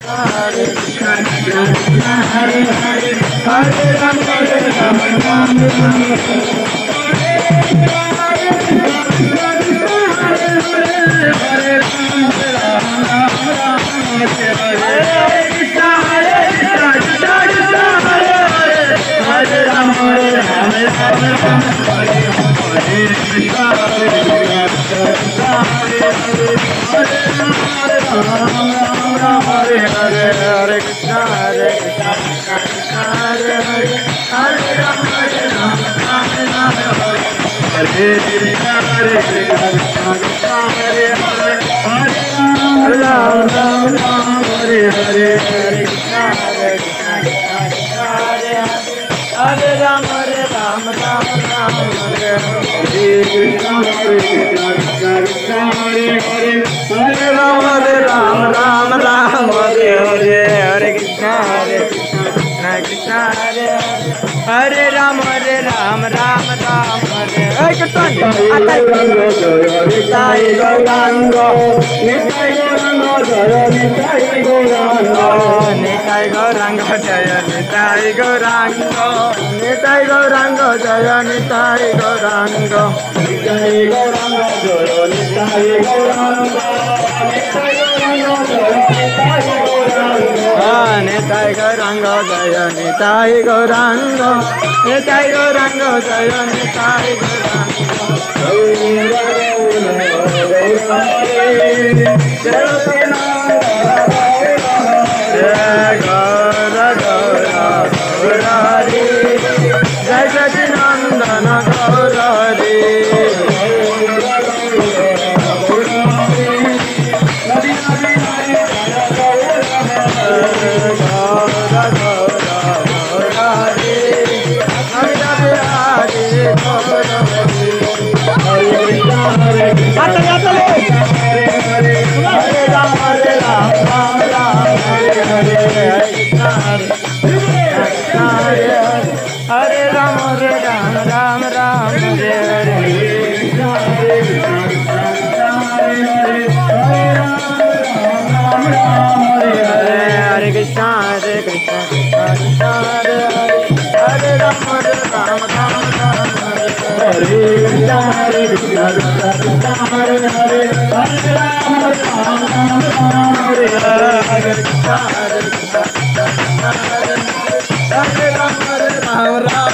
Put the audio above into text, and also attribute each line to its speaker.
Speaker 1: Hare Krishna, Krishna Krishna, Hare Hare, Hare Rama, Rama Hare Hare, Hare Krishna, Hare Krishna, Krishna Krishna, Hare Hare, Hare Rama, Rama Rama, Hare Krishna, Hare Krishna, Krishna Krishna, Hare Hare, Hare Rama, Rama Hare Hare, Hare Krishna, Hare Krishna, Krishna Krishna, Hare Hare, Hare Rama, Rama Rama, Hare Hare Krishna, Hare Krishna, Krishna Krishna, Hare Hare, Hare Rama, Rama Rama, Hare Hare, Hare Krishna, Hare Krishna, Krishna Krishna, Hare Hare, Hare Rama, Rama Rama, Hare Hare Krishna. Nitai Gauranga, Nitai Gauranga, Nitai Gauranga, Nitai Gauranga, Jaya Nitai Gauranga, Nitai Gauranga, Jaya Nitai Gauranga, Nitai Gauranga, Jaya Nitai Gauranga, Nitai Gauranga, Jaya Nitai Gauranga, Nitai Gauranga, Jaya Nitai Jai Sacinandana Gaurari, Hare Rama, Rama Rama, Hare Hare, Hare Krishna, Hare Krishna, Krishna Krishna, Hare Hare, Hare Rama, Rama Rama, Hare Krishna, Hare Krishna, Krishna Krishna, Hare Hare, Hare Rama, Rama Rama, Hare Hare, Hare Krishna, Hare Krishna, Krishna Krishna, Hare Hare, Hare Rama, Rama